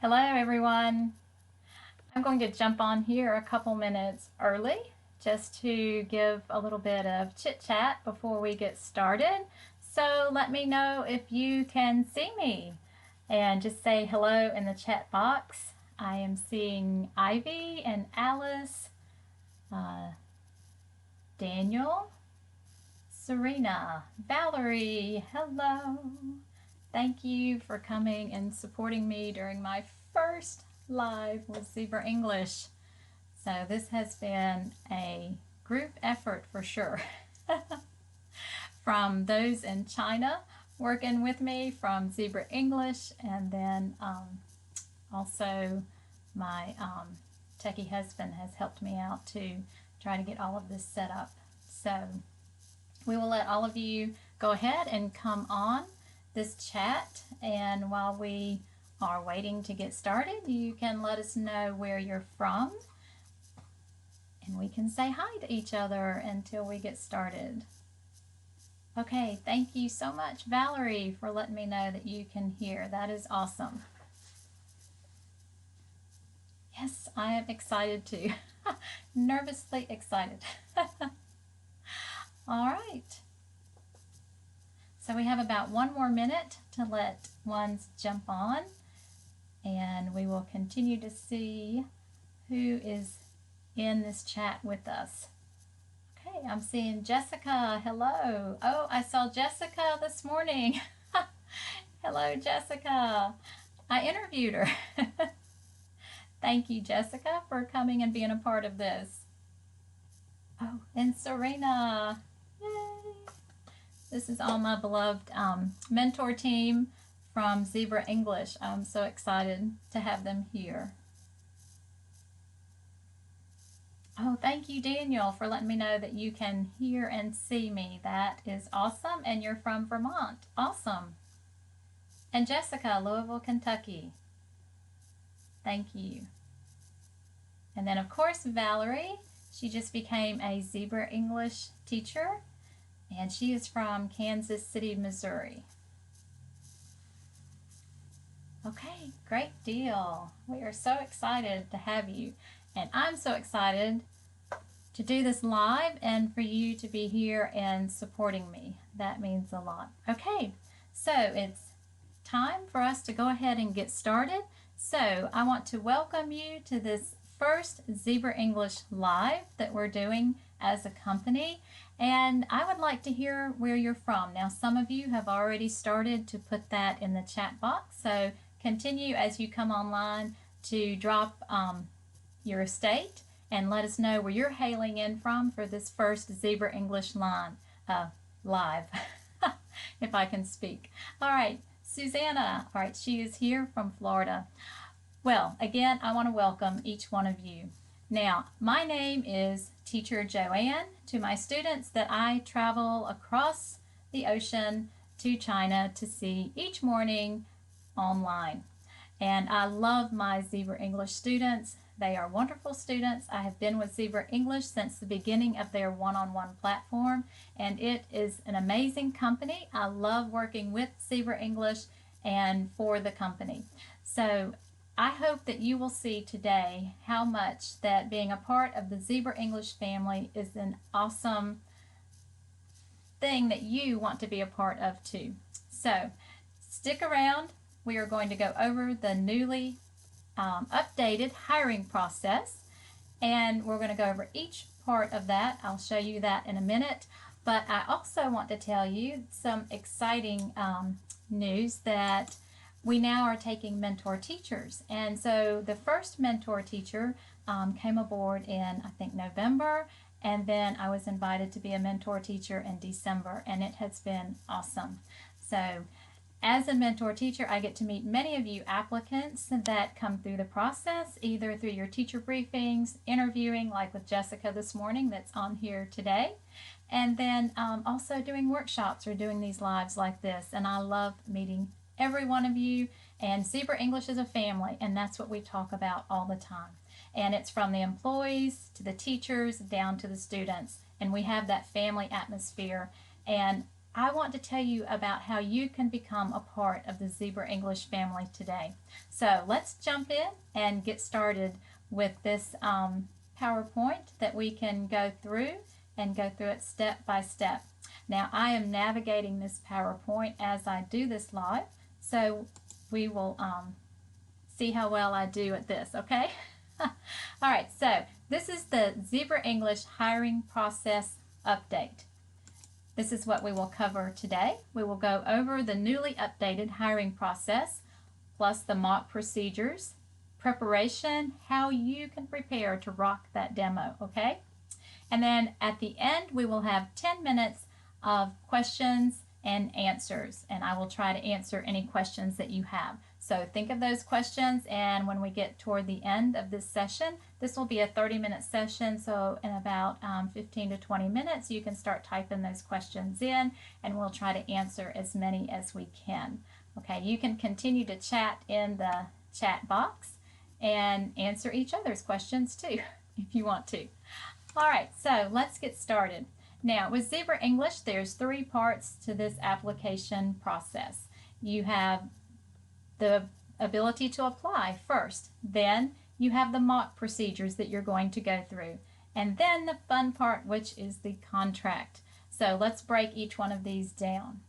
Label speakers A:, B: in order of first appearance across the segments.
A: Hello everyone. I'm going to jump on here a couple minutes early just to give a little bit of chit chat before we get started. So let me know if you can see me and just say hello in the chat box. I am seeing Ivy and Alice, Daniel, Serena, Valerie, hello. Thank you for coming and supporting me during my first live with Zebra English. So this has been a group effort for sure. From those in China working with me from Zebra English, and then also my techie husband has helped me out to try to get all of this set up. So we will let all of you go ahead and come on this chat, and while we are waiting to get started, you can let us know where you're from and we can say hi to each other until we get started. Okay, thank you so much, Valerie, for letting me know that you can hear. That is awesome. Yes, I am excited too. Nervously excited. All right. So we have about one more minute to let ones jump on, and we will continue to see who is in this chat with us. Okay, I'm seeing Jessica. Hello. Oh, I saw Jessica this morning. Hello, Jessica. I interviewed her. Thank you, Jessica, for coming and being a part of this. Oh, and Serena. Yay. This is all my beloved mentor team from Zebra English. I'm so excited to have them here. Oh, thank you, Daniel, for letting me know that you can hear and see me. That is awesome. And you're from Vermont. Awesome. And Jessica, Louisville, Kentucky. Thank you. And then, of course, Valerie. She just became a Zebra English teacher, and she is from Kansas City, Missouri. Okay, great deal. We are so excited to have you, and I'm so excited to do this live and for you to be here and supporting me. That means a lot. Okay, so it's time for us to go ahead and get started. So I want to welcome you to this first Zebra English Live that we're doing as a company, and I would like to hear where you're from. Now, some of you have already started to put that in the chat box, so continue as you come online to drop your state and let us know where you're hailing in from for this first Zebra English live, if I can speak. All right, Susanna, all right, she is here from Florida. Well, again, I want to welcome each one of you. Now, my name is Teacher Joanne. To my students that I travel across the ocean to China to see each morning online. And I love my Zebra English students. They are wonderful students. I have been with Zebra English since the beginning of their one-on-one platform, and it is an amazing company. I love working with Zebra English and for the company. So I hope that you will see today how much that being a part of the Zebra English family is an awesome thing that you want to be a part of too. So stick around. We are going to go over the newly updated hiring process, and we're going to go over each part of that. I'll show you that in a minute, but I also want to tell you some exciting news that we now are taking mentor teachers. And so the first mentor teacher came aboard in, I think, November, and then I was invited to be a mentor teacher in December, and it has been awesome. So as a mentor teacher, I get to meet many of you applicants that come through the process, either through your teacher briefings, interviewing, like with Jessica this morning that's on here today, and then also doing workshops or doing these lives like this. And I love meeting every one of you, and Zebra English is a family, and that's what we talk about all the time. And it's from the employees to the teachers down to the students, and we have that family atmosphere. And I want to tell you about how you can become a part of the Zebra English family today. So let's jump in and get started with this PowerPoint that we can go through it step by step. Now I am navigating this PowerPoint as I do this live, so we will see how well I do at this, okay? All right, so this is the Zebra English hiring process update. This is what we will cover today. We will go over the newly updated hiring process, plus the mock procedures, preparation, how you can prepare to rock that demo, okay? And then at the end, we will have 10 minutes of questions and answers, and I will try to answer any questions that you have. So think of those questions, and when we get toward the end of this session, this will be a 30-minute session, so in about 15 to 20 minutes, you can start typing those questions in, and we'll try to answer as many as we can. Okay, you can continue to chat in the chat box and answer each other's questions too, if you want to. All right, so let's get started. Now, with Zebra English, there's 3 parts to this application process. You have the ability to apply first, then you have the mock procedures that you're going to go through, and then the fun part, which is the contract. So let's break each one of these down.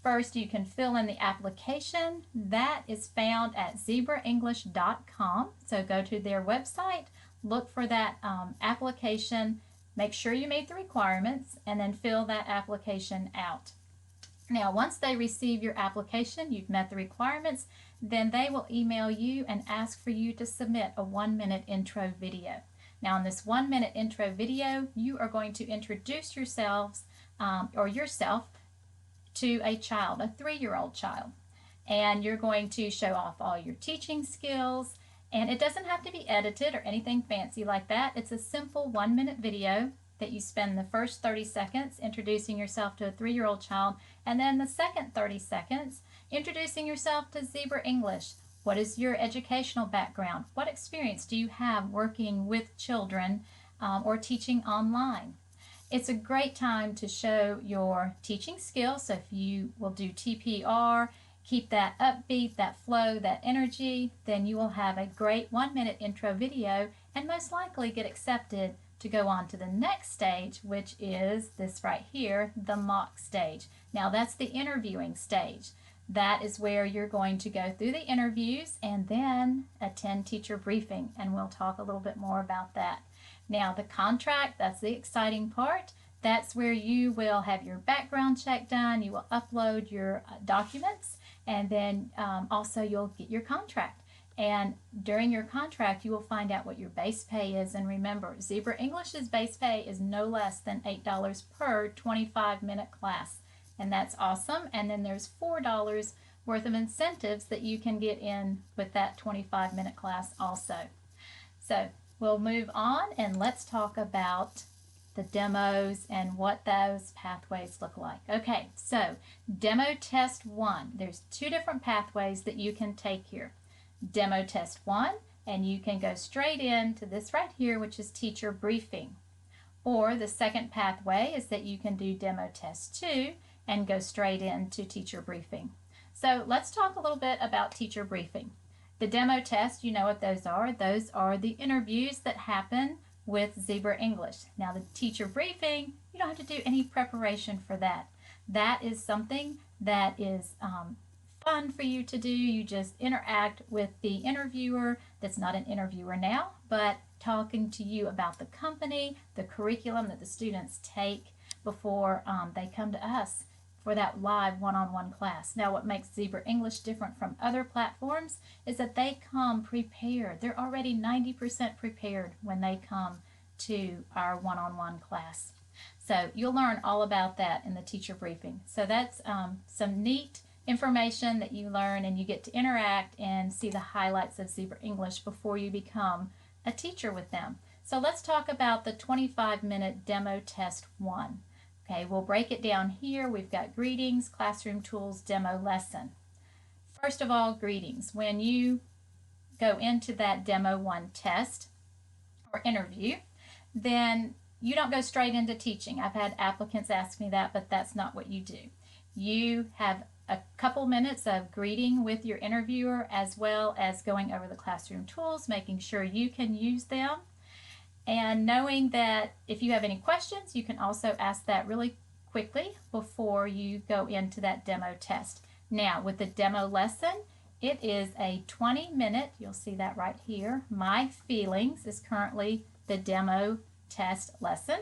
A: First, you can fill in the application. That is found at ZebraEnglish.com. So go to their website, look for that application, make sure you meet the requirements, and then fill that application out. Now, once they receive your application, you've met the requirements, then they will email you and ask for you to submit a 1-minute intro video. Now, in this 1-minute intro video, you are going to introduce yourselves or yourself to a child, a 3-year-old child, and you're going to show off all your teaching skills, and it doesn't have to be edited or anything fancy like that. It's a simple 1-minute video that you spend the first 30 seconds introducing yourself to a 3-year-old child, and then the second 30 seconds introducing yourself to Zebra English. What is your educational background? What experience do you have working with children or teaching online? It's a great time to show your teaching skills, so if you will do TPR, keep that upbeat, that flow, that energy, then you will have a great 1-minute intro video and most likely get accepted to go on to the next stage, which is this right here, the mock stage. Now that's the interviewing stage. That is where you're going to go through the interviews and then attend teacher briefing, and we'll talk a little bit more about that. Now the contract, that's the exciting part. That's where you will have your background check done, you will upload your documents, and then also you'll get your contract. And during your contract, you will find out what your base pay is. And remember, Zebra English's base pay is no less than $8 per 25-minute class. And that's awesome. And then there's $4 worth of incentives that you can get in with that 25-minute class also. So we'll move on and let's talk about the demos and what those pathways look like. Okay, so demo test 1. There's 2 different pathways that you can take here. Demo test 1, and you can go straight into this right here, which is teacher briefing. Or the second pathway is that you can do demo test 2 and go straight into teacher briefing. So let's talk a little bit about teacher briefing. The demo test, you know what those are. Those are the interviews that happen with Zebra English. Now the teacher briefing, you don't have to do any preparation for that. That is something that is fun for you to do. You just interact with the interviewer that's not an interviewer now, but talking to you about the company, the curriculum that the students take before they come to us for that live one-on-one class. Now what makes Zebra English different from other platforms is that they come prepared. They're already 90% prepared when they come to our one-on-one class. So you'll learn all about that in the teacher briefing. So that's some neat information that you learn, and you get to interact and see the highlights of Zebra English before you become a teacher with them. So let's talk about the 25-minute demo test 1. Okay, we'll break it down here. We've got greetings, classroom tools, demo lesson. First of all, greetings. When you go into that demo 1 test or interview, then you don't go straight into teaching. I've had applicants ask me that, but that's not what you do. You have a couple minutes of greeting with your interviewer, as well as going over the classroom tools, making sure you can use them, and knowing that if you have any questions, you can also ask that really quickly before you go into that demo test. Now, with the demo lesson, it is a 20-minute, you'll see that right here. My Feelings is currently the demo test lesson,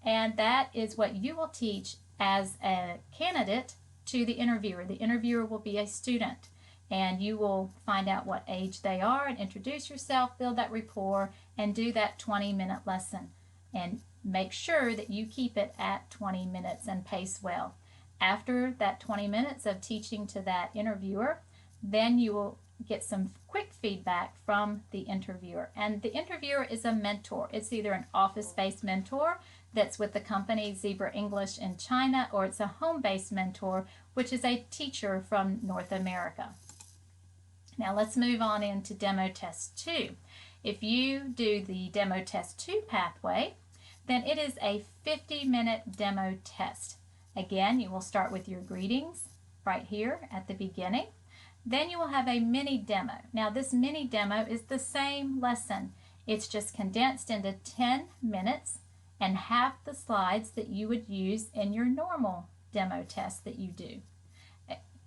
A: and that is what you will teach as a candidate to the interviewer. The interviewer will be a student, and you will find out what age they are and introduce yourself, build that rapport, and do that 20-minute lesson. And make sure that you keep it at 20 minutes and pace well. After that 20 minutes of teaching to that interviewer, then you will get some quick feedback from the interviewer. And the interviewer is a mentor. It's either an office-based mentor that's with the company ZebraEnglish in China, or it's a home-based mentor, which is a teacher from North America. Now let's move on into Demo Test 2. If you do the Demo Test 2 pathway, then it is a 50-minute demo test. Again, you will start with your greetings right here at the beginning. Then you will have a mini demo. Now this mini demo is the same lesson. It's just condensed into 10 minutes and half the slides that you would use in your normal demo test that you do.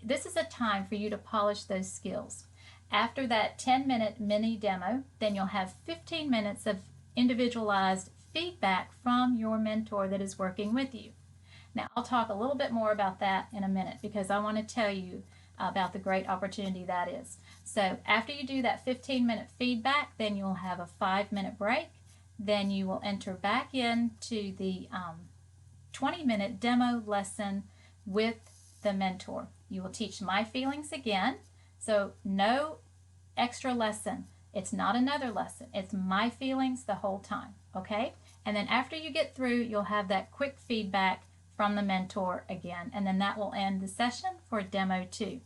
A: This is a time for you to polish those skills. After that 10-minute mini demo, then you'll have 15 minutes of individualized feedback from your mentor that is working with you. Now, I'll talk a little bit more about that in a minute, because I want to tell you about the great opportunity that is. So after you do that 15-minute feedback, then you'll have a 5-minute break. Then you will enter back into the 20-minute demo lesson with the mentor. You will teach My Feelings again. So no extra lesson. It's not another lesson. It's My Feelings the whole time, okay? And then after you get through, you'll have that quick feedback from the mentor again, and then that will end the session for Demo 2.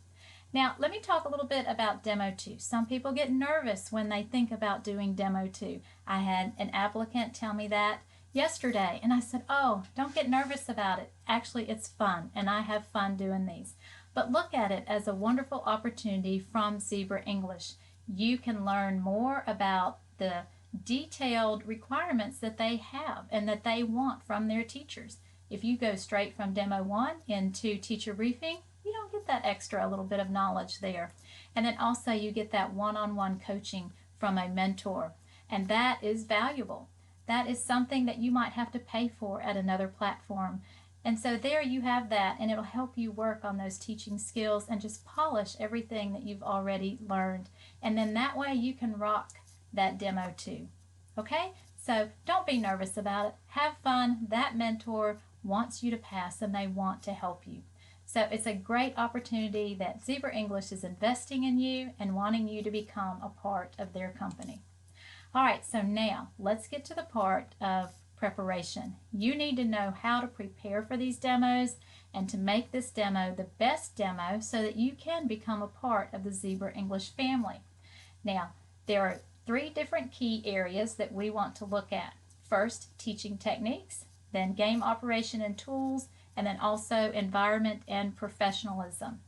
A: Now, let me talk a little bit about Demo 2. Some people get nervous when they think about doing Demo 2. I had an applicant tell me that yesterday, and I said, oh, don't get nervous about it. Actually, it's fun, and I have fun doing these. But look at it as a wonderful opportunity from ZebraEnglish. You can learn more about the detailed requirements that they have and that they want from their teachers. If you go straight from Demo 1 into teacher briefing, you don't get that extra little bit of knowledge there. And then also you get that one-on-one coaching from a mentor, and that is valuable. That is something that you might have to pay for at another platform. And so there you have that, and it'll help you work on those teaching skills and just polish everything that you've already learned. And then that way you can rock that Demo 2. Okay? So don't be nervous about it. Have fun. That mentor wants you to pass, and they want to help you. So it's a great opportunity that ZebraEnglish is investing in you and wanting you to become a part of their company. All right, so now let's get to the part of preparation. You need to know how to prepare for these demos and to make this demo the best demo so that you can become a part of the ZebraEnglish family. Now, there are 3 different key areas that we want to look at. First, teaching techniques, then game operation and tools, and then also environment and professionalism.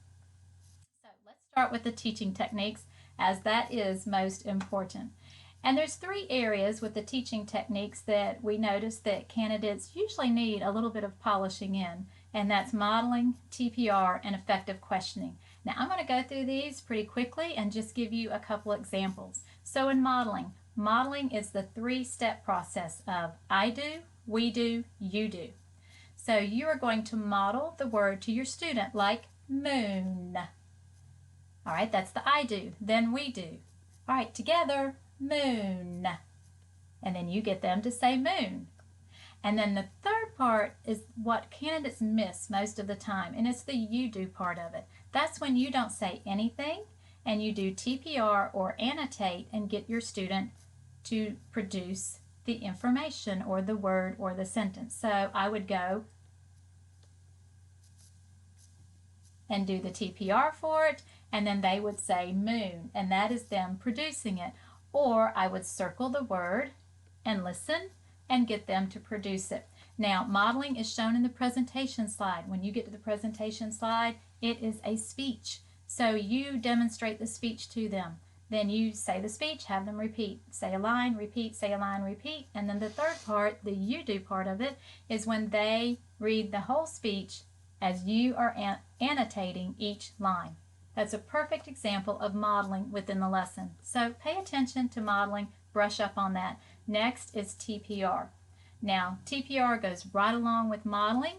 A: So let's start with the teaching techniques, as that is most important. And there's 3 areas with the teaching techniques that we notice that candidates usually need a little bit of polishing in, and that's modeling, TPR, and effective questioning. Now I'm going to go through these pretty quickly and just give you a couple examples. So in modeling, modeling is the 3-step process of I do, we do, you do. So you are going to model the word to your student like moon. All right, that's the I do. Then we do. All right, together, moon. And then you get them to say moon. And then the third part is what candidates miss most of the time, and it's the you do part of it. That's when you don't say anything and you do TPR or annotate and get your student to produce the information or the word or the sentence. So I would go and do the TPR for it, and then they would say moon, and that is them producing it. Or I would circle the word and listen and get them to produce it. Now, modeling is shown in the presentation slide. When you get to the presentation slide, it is a speech. So you demonstrate the speech to them. Then you say the speech, have them repeat. Say a line, repeat, say a line, repeat. And then the third part, the you do part of it, is when they read the whole speech as you are annotating each line. That's a perfect example of modeling within the lesson. So pay attention to modeling, brush up on that. Next is TPR. Now, TPR goes right along with modeling.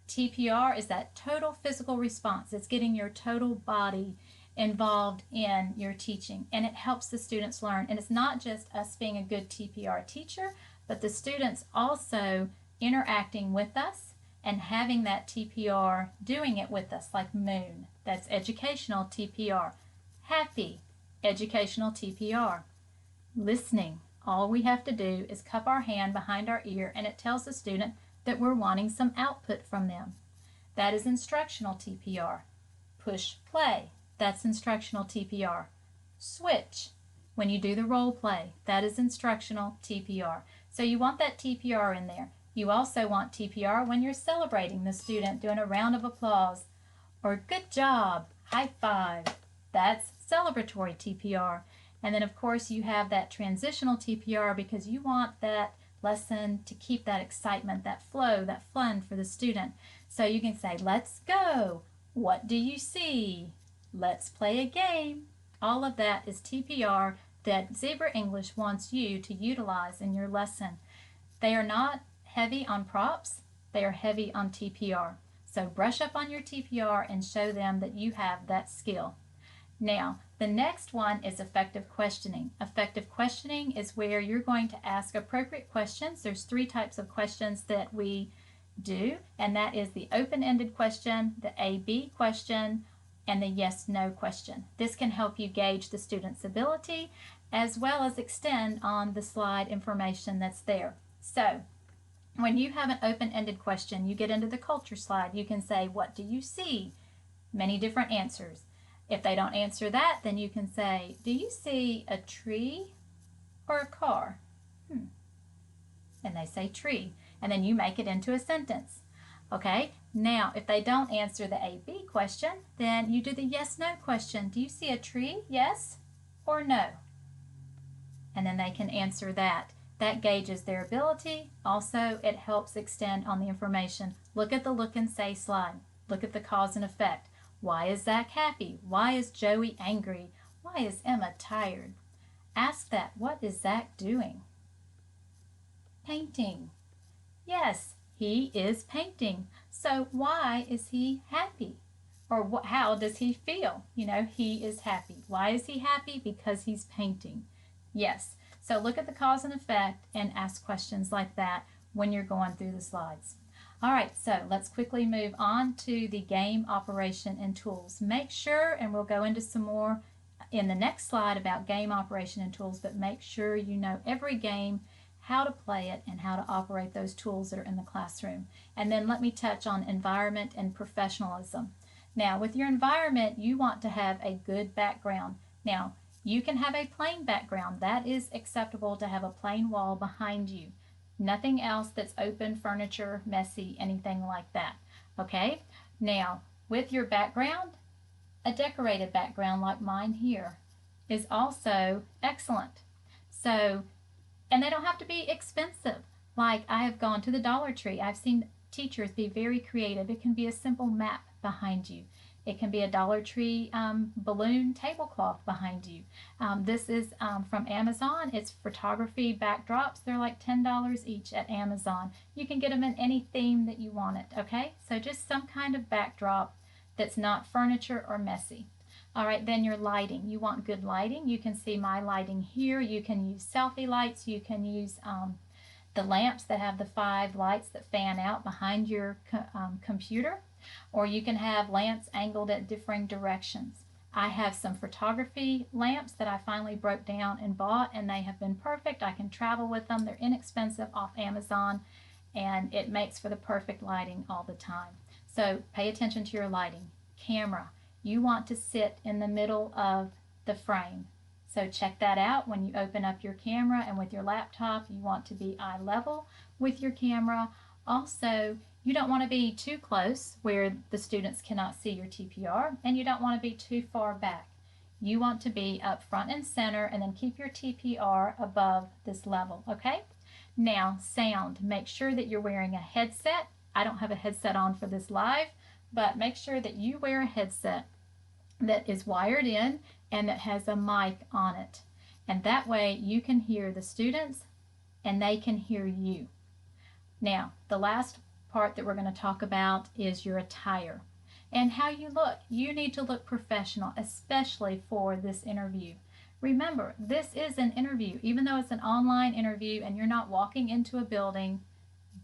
A: TPR is that total physical response. It's getting your total body involved in your teaching, and it helps the students learn. And it's not just us being a good TPR teacher, but the students also interacting with us and having that TPR, doing it with us, like moon. That's educational TPR. Happy, educational TPR. Listening. All we have to do is cup our hand behind our ear, and it tells the student that we're wanting some output from them. That is instructional TPR. Push play. That's instructional TPR. Switch. When you do the role play, that is instructional TPR. So you want that TPR in there. You also want TPR when you're celebrating the student, doing a round of applause, or good job, high five. That's celebratory TPR. And then of course you have that transitional TPR because you want that lesson to keep that excitement, that flow, that fun for the student. So you can say, let's go. What do you see? Let's play a game. All of that is TPR that Zebra English wants you to utilize in your lesson. They are not heavy on props, they are heavy on TPR. So brush up on your TPR and show them that you have that skill. Now, the next one is effective questioning. Effective questioning is where you're going to ask appropriate questions. There's 3 types of questions that we do, and that is the open-ended question, the A-B question, and the yes-no question. This can help you gauge the student's ability as well as extend on the slide information that's there. So, when you have an open-ended question, you get into the culture slide. You can say, what do you see? Many different answers. If they don't answer that, then you can say, do you see a tree or a car? And they say tree. And then you make it into a sentence. Okay, now if they don't answer the A-B question, then you do the yes-no question. Do you see a tree? Yes or no? And then they can answer that. That gauges their ability. Also, it helps extend on the information. Look at the look and say slide. Look at the cause and effect. Why is Zach happy? Why is Joey angry? Why is Emma tired? Ask that. What is Zach doing? Painting. Yes, he is painting. So why is he happy? Or how does he feel? You know, he is happy. Why is he happy? Because he's painting. Yes. So look at the cause and effect and ask questions like that when you're going through the slides. All right, so let's quickly move on to the game operation and tools. Make sure, and we'll go into some more in the next slide about game operation and tools, but make sure you know every game, how to play it, and how to operate those tools that are in the classroom. And then let me touch on environment and professionalism. Now, with your environment, you want to have a good background. Now, you can have a plain background. That is acceptable to have a plain wall behind you. Nothing else that's open, furniture, messy, anything like that. Okay? Now, with your background, a decorated background like mine here is also excellent. So, and they don't have to be expensive. Like I have gone to the Dollar Tree. I've seen teachers be very creative. It can be a simple map behind you. It can be a Dollar Tree balloon tablecloth behind you. This is from Amazon. It's photography backdrops. They're like $10 each at Amazon. You can get them in any theme that you want it, okay? So just some kind of backdrop that's not furniture or messy. All right, then your lighting. You want good lighting. You can see my lighting here. You can use selfie lights. You can use the lamps that have the 5 lights that fan out behind your computer. Or you can have lamps angled at differing directions. I have some photography lamps that I finally broke down and bought, and they have been perfect. I can travel with them. They're inexpensive off Amazon, and it makes for the perfect lighting all the time. So pay attention to your lighting. Camera. You want to sit in the middle of the frame. So check that out when you open up your camera, and with your laptop, you want to be eye level with your camera, Also, you don't want to be too close where the students cannot see your TPR, and you don't want to be too far back. You want to be up front and center, and then keep your TPR above this level, okay? Now, sound. Make sure that you're wearing a headset. I don't have a headset on for this live, but make sure that you wear a headset that is wired in and that has a mic on it. And that way you can hear the students and they can hear you. Now, the last part that we're going to talk about is your attire and how you look. You need to look professional, especially for this interview. Remember, this is an interview. Even though it's an online interview and you're not walking into a building,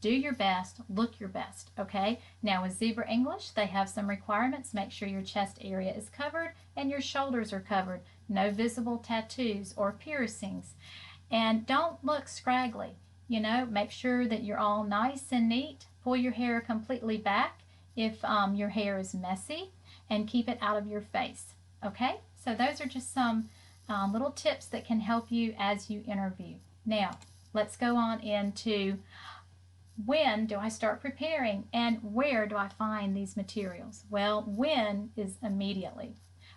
A: do your best, look your best, okay? Now with Zebra English, they have some requirements. Make sure your chest area is covered and your shoulders are covered. No visible tattoos or piercings. And don't look scraggly. You know, make sure that you're all nice and neat. Pull your hair completely back if your hair is messy, and keep it out of your face, okay? So those are just some little tips that can help you as you interview. Now, let's go on into when do I start preparing and where do I find these materials? Well, when is immediately.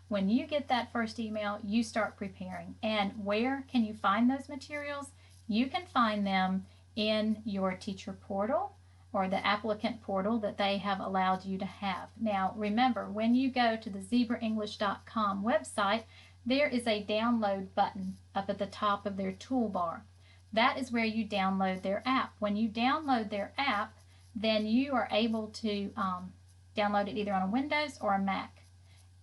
A: When you get that first email, you start preparing. And where can you find those materials? You can find them in your teacher portal or the applicant portal that they have allowed you to have. Now, remember, when you go to the ZebraEnglish.com website, there is a download button up at the top of their toolbar. That is where you download their app. When you download their app, then you are able to download it either on a Windows or a Mac.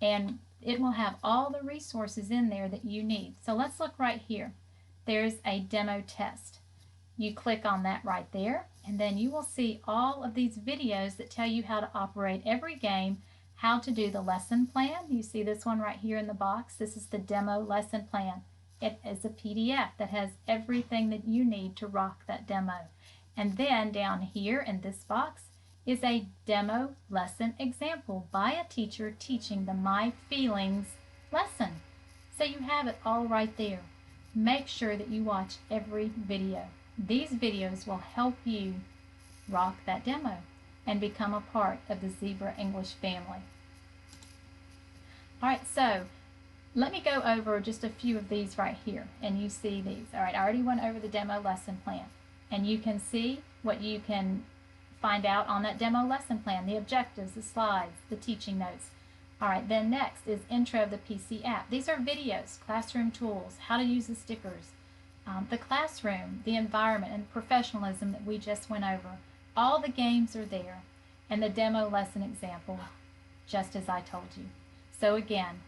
A: And it will have all the resources in there that you need. So let's look right here. There's a demo test. You click on that right there, and then you will see all of these videos that tell you how to operate every game, how to do the lesson plan. You see this one right here in the box. This is the demo lesson plan. It is a PDF that has everything that you need to rock that demo. And then down here in this box is a demo lesson example by a teacher teaching the My Feelings lesson. So you have it all right there. Make sure that you watch every video. These videos will help you rock that demo and become a part of the Zebra English family. All right, so let me go over just a few of these right here, and you see these. All right, I already went over the demo lesson plan, and you can see what you can find out on that demo lesson plan, the objectives, the slides, the teaching notes. All right, then next is intro of the PC app. These are videos, classroom tools, how to use the stickers, the classroom, the environment, and professionalism that we just went over. All the games are there, and the demo lesson example, just as I told you. So again,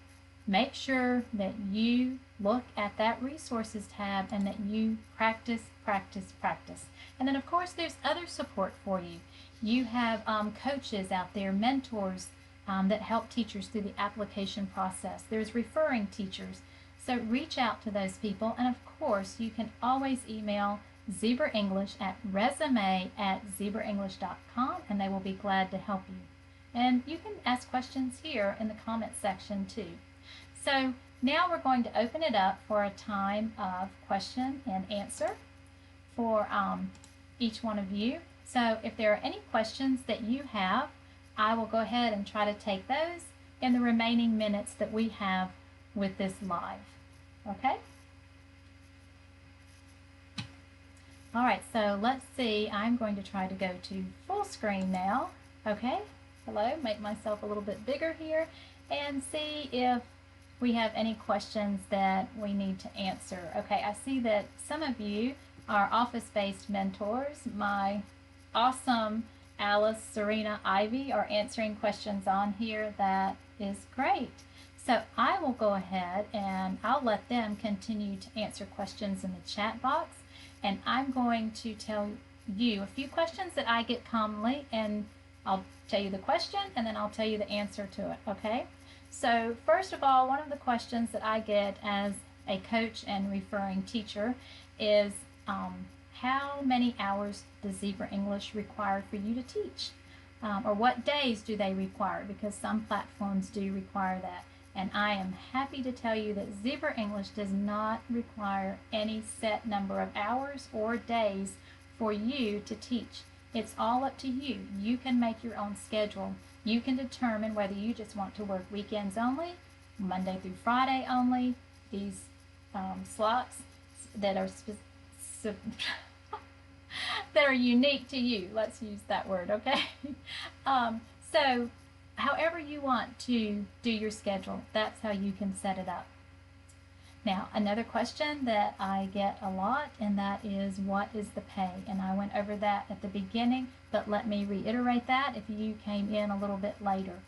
A: make sure that you look at that resources tab and that you practice, practice, practice. And then of course there's other support for you. You have coaches out there, mentors that help teachers through the application process. There's referring teachers. So reach out to those people, and of course you can always email ZebraEnglish at resume@zebraenglish.com, and they will be glad to help you. And you can ask questions here in the comment section too. So now we're going to open it up for a time of question and answer for each one of you. So if there are any questions that you have, I will go ahead and try to take those in the remaining minutes that we have with this live. Okay? All right, so let's see. I'm going to try to go to full screen now. Okay? Hello, make myself a little bit bigger here and see if we have any questions that we need to answer. Okay, I see that some of you are office-based mentors. My awesome Alice, Serena, Ivy are answering questions on here. That is great. So I will go ahead and I'll let them continue to answer questions in the chat box, and I'm going to tell you a few questions that I get commonly, and I'll tell you the question and then I'll tell you the answer to it, okay? So first of all, one of the questions that I get as a coach and referring teacher is how many hours does Zebra English require for you to teach? Or what days do they require? Because some platforms do require that. And I am happy to tell you that Zebra English does not require any set number of hours or days for you to teach. It's all up to you. You can make your own schedule. You can determine whether you just want to work weekends only, Monday through Friday only, these slots that are that are unique to you. Let's use that word, okay? So however you want to do your schedule, that's how you can set it up. Now, another question that I get a lot, and that is, what is the pay? And I went over that at the beginning, but let me reiterate that if you came in a little bit later.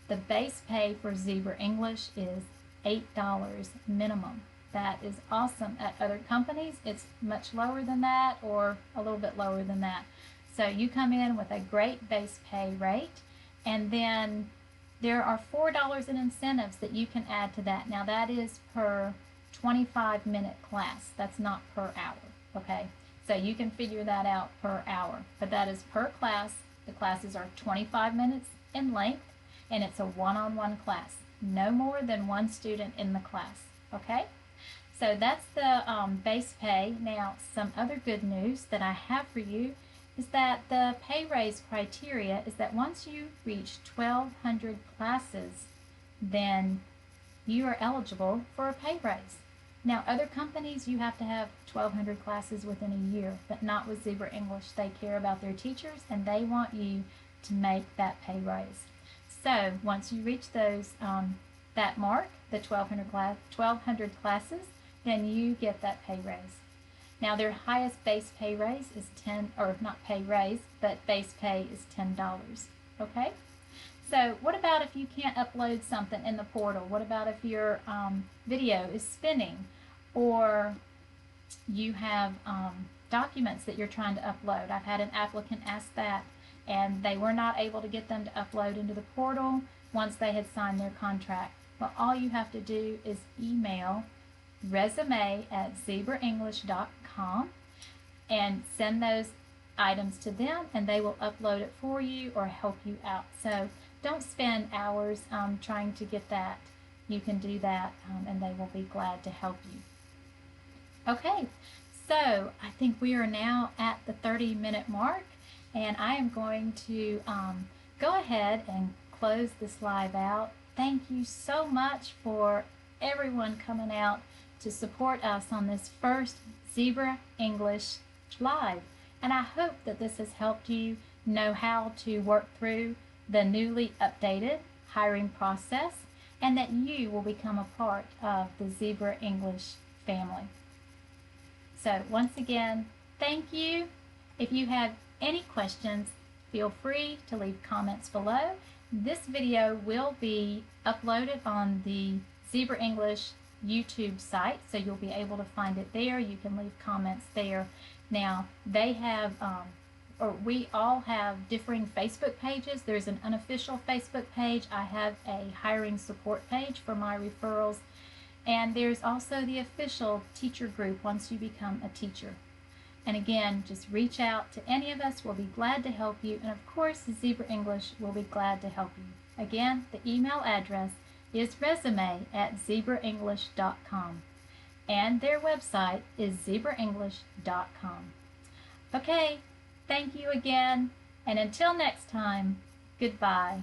A: The base pay for Zebra English is $8 minimum. That is awesome. At other companies, it's much lower than that or a little bit lower than that. So you come in with a great base pay rate, and then there are $4 in incentives that you can add to that. Now that is per 25-minute class. That's not per hour, okay? So you can figure that out per hour, but that is per class. The classes are 25 minutes in length, and it's a one-on-one class. No more than one student in the class, okay? So that's the base pay. Now, some other good news that I have for you is that the pay raise criteria is that once you reach 1,200 classes, then you are eligible for a pay raise. Now, other companies, you have to have 1,200 classes within a year, but not with Zebra English. They care about their teachers, and they want you to make that pay raise. So once you reach those that mark, the 1,200 classes, then you get that pay raise. Now, their highest base pay raise is base pay is $10. Okay? So what about if you can't upload something in the portal? What about if your video is spinning, or you have documents that you're trying to upload? I've had an applicant ask that, and they were not able to get them to upload into the portal once they had signed their contract. Well, all you have to do is email resume@ZebraEnglish.com and send those items to them, and they will upload it for you or help you out. So don't spend hours trying to get that. You can do that, and they will be glad to help you. Okay, so I think we are now at the 30-minute mark, and I am going to go ahead and close this live out. Thank you so much for everyone coming out to support us on this first Zebra English Live. And I hope that this has helped you know how to work through the newly updated hiring process, and that you will become a part of the Zebra English family. So once again, thank you. If you have any questions, feel free to leave comments below. This video will be uploaded on the Zebra English YouTube site, so you'll be able to find it there. You can leave comments there. Now, they have, we all have differing Facebook pages. There's an unofficial Facebook page. I have a hiring support page for my referrals. And there's also the official teacher group once you become a teacher. And again, just reach out to any of us. We'll be glad to help you. And of course, Zebra English will be glad to help you. Again, the email address is resume@ZebraEnglish.com. And their website is ZebraEnglish.com. Okay, thank you again. And until next time, goodbye.